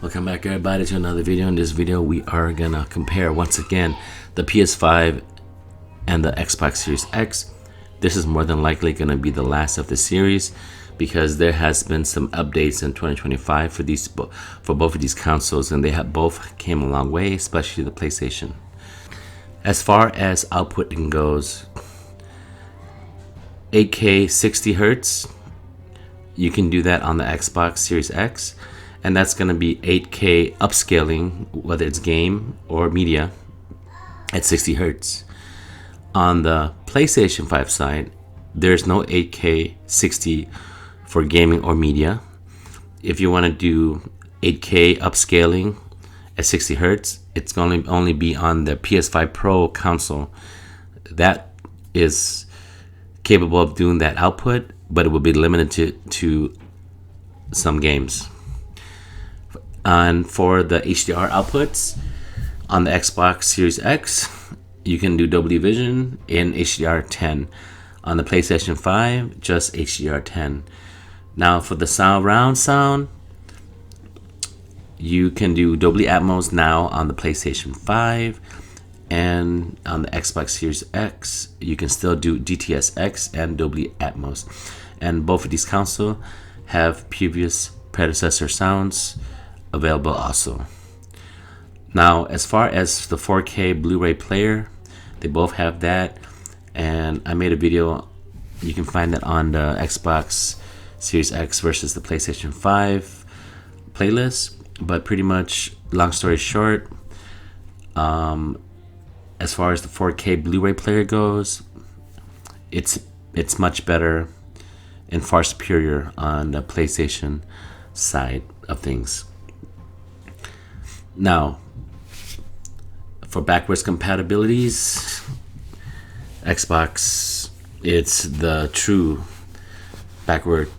Welcome back everybody to another video. In this video we are gonna compare once again the PS5 and the Xbox Series X. This is more than likely gonna be the last of the series because there has been some updates in 2025 for both of these consoles, and they have both came a long way, especially the PlayStation. As far as outputting goes, 8K 60 Hertz, you can do that on the Xbox Series X, and that's going to be 8K upscaling, whether it's game or media, at 60 Hertz. On the PlayStation 5 side, there's no 8K 60 for gaming or media. If you want to do 8K upscaling at 60 Hertz, it's going to only be on the PS5 Pro console. That is capable of doing that output, but it will be limited to some games. And for the HDR outputs on the Xbox Series X, you can do Dolby Vision in HDR10. On the PlayStation 5, just HDR10. Now for the surround sound, you can do Dolby Atmos now on the PlayStation 5, and on the Xbox Series X, you can still do DTS:X and Dolby Atmos. And both of these consoles have previous predecessor sounds available also. Now, as far as the 4K Blu-ray player, they both have that, and I made a video. You can find that on the Xbox Series X versus the PlayStation 5 playlist. But pretty much, long story short, as far as the 4K Blu-ray player goes, it's much better and far superior on the PlayStation side of things. Now, for backwards compatibilities, Xbox, it's the true backward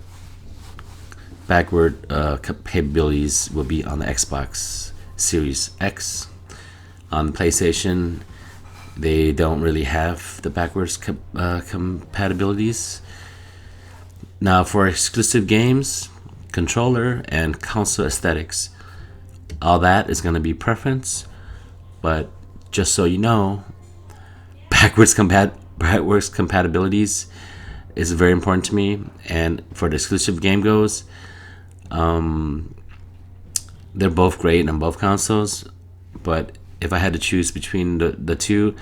capabilities will be on the Xbox Series X. On the PlayStation, they don't really have the backwards compatibilities. Now, for exclusive games, controller, and console aesthetics, all that is going to be preference. But just so you know, backwards compatibilities is very important to me. And for the exclusive game goes, they're both great on both consoles. But if I had to choose between the two,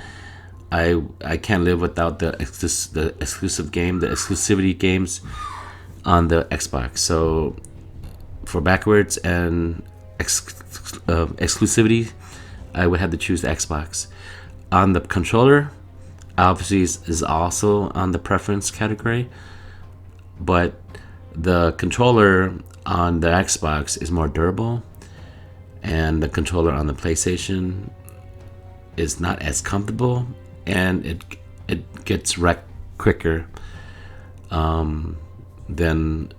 I can't live without the exclusive game, the exclusivity games on the Xbox. So for backwards and exclusivity, I would have to choose the Xbox. On the controller, obviously is also on the preference category, but the controller on the Xbox is more durable, and the controller on the PlayStation is not as comfortable, and it gets wrecked quicker than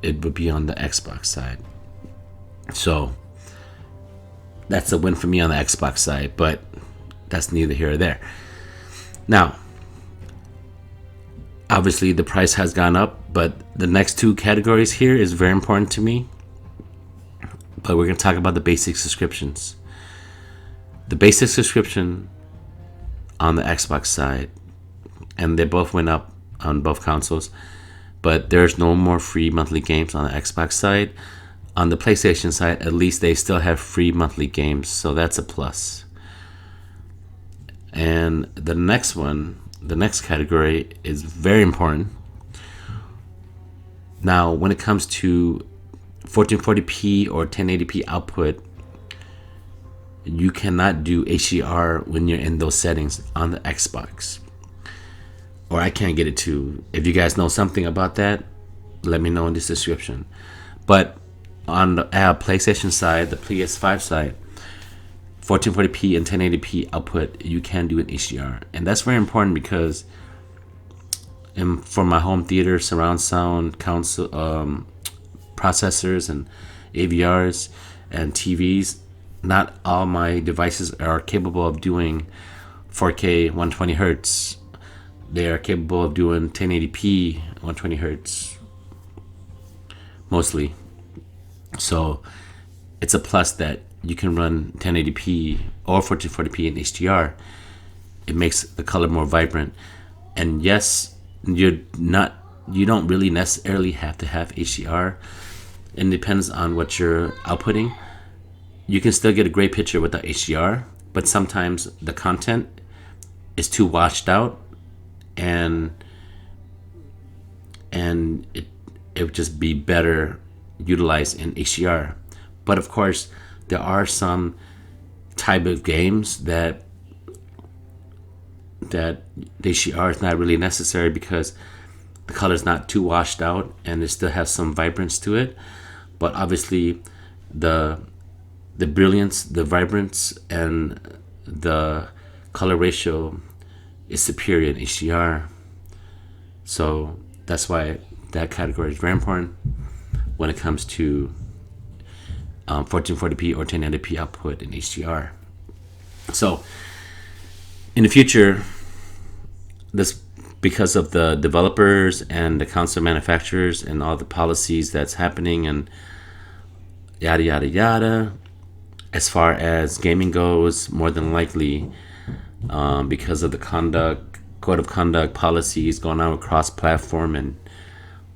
it would be on the Xbox side. So that's a win for me on the Xbox side, but that's neither here or there. Now, obviously the price has gone up, but the next two categories here is very important to me. But we're going to talk about the basic subscriptions. The basic subscription on the Xbox side, and they both went up on both consoles, but there's no more free monthly games on the Xbox side. On the PlayStation side, at least they still have free monthly games, so that's a plus. And the next one, the next category is very important. Now, when it comes to 1440p or 1080p output, you cannot do HDR when you're in those settings on the Xbox. Or I can't get it to. If you guys know something about that, let me know in this description. But on the PlayStation side, the PS5 side, 1440p and 1080p output, you can do an HDR. And that's very important because for my home theater, surround sound, console, processors, and AVRs and TVs, not all my devices are capable of doing 4K 120 Hertz. They are capable of doing 1080p 120 Hertz mostly. So it's a plus that you can run 1080p or 1440p in HDR. It makes the color more vibrant. And yes, you don't really necessarily have to have HDR. It depends on what you're outputting. You can still get a great picture without HDR, but sometimes the content is too washed out, and it would just be better utilized in HDR. But of course, there are some type of games that the HDR is not really necessary because the color is not too washed out and it still has some vibrance to it. But obviously, the brilliance, the vibrance, and the color ratio is superior in HDR. So that's why that category is very important when it comes to 1440p or 1080p output in HDR. So in the future, this, because of the developers and the console manufacturers and all the policies that's happening and yada yada yada, as far as gaming goes, more than likely, because of the code of conduct policies going on with cross-platform and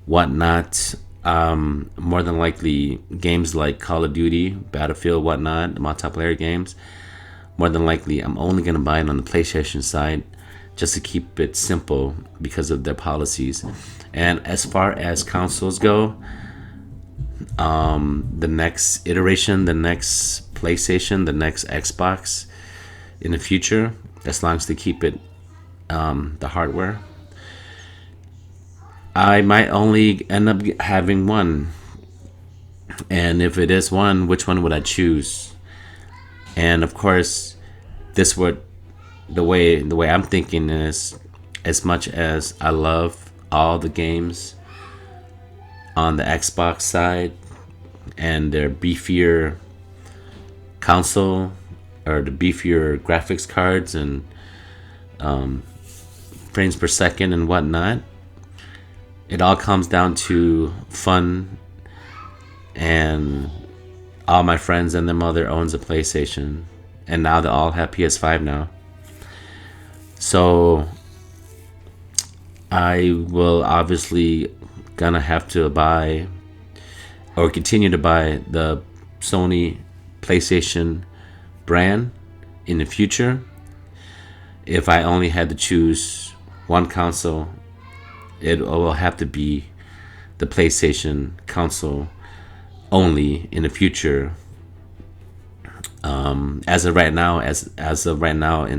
whatnot, more than likely games like Call of Duty, Battlefield, whatnot, the multiplayer games, more than likely I'm only going to buy it on the PlayStation side just to keep it simple because of their policies. And as far as consoles go, the next iteration, the next PlayStation, the next Xbox in the future, as long as they keep it the hardware, I might only end up having one. And if it is one, which one would I choose? And of course, the way I'm thinking is, as much as I love all the games on the Xbox side and their beefier console or the beefier graphics cards and frames per second and whatnot, it all comes down to fun. And all my friends and their mother owns a PlayStation, and now they all have PS5 now. So I will obviously gonna have to buy or continue to buy the Sony PlayStation brand in the future. If I only had to choose one console, it will have to be the PlayStation console only in the future. As of right now, in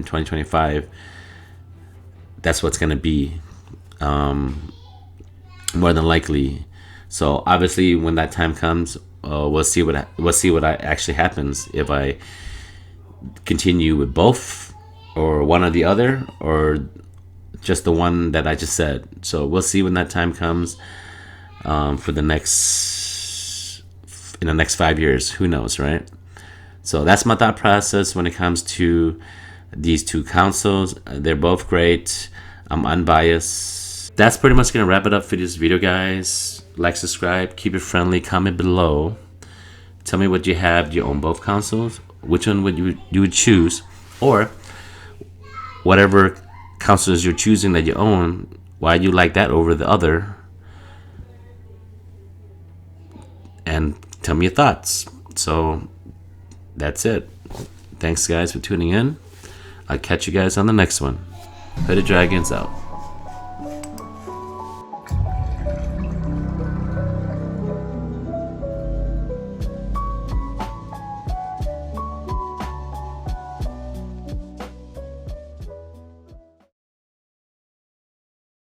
2025, that's what's gonna be, more than likely. So obviously, when that time comes, we'll see what actually happens, if I continue with both or one or the other, or just the one that I just said. So we'll see when that time comes. For the next 5 years, who knows, right? So that's my thought process when it comes to these two consoles. They're both great. I'm unbiased. That's pretty much gonna wrap it up for this video, guys. Like, subscribe, keep it friendly, comment below. Tell me what you have. Do you own both consoles? Which one would you would choose? Or whatever consoles you're choosing that you own, why do you like that over the other? And tell me your thoughts. So that's it. Thanks, guys, for tuning in. I'll catch you guys on the next one. Hooded Dragons out.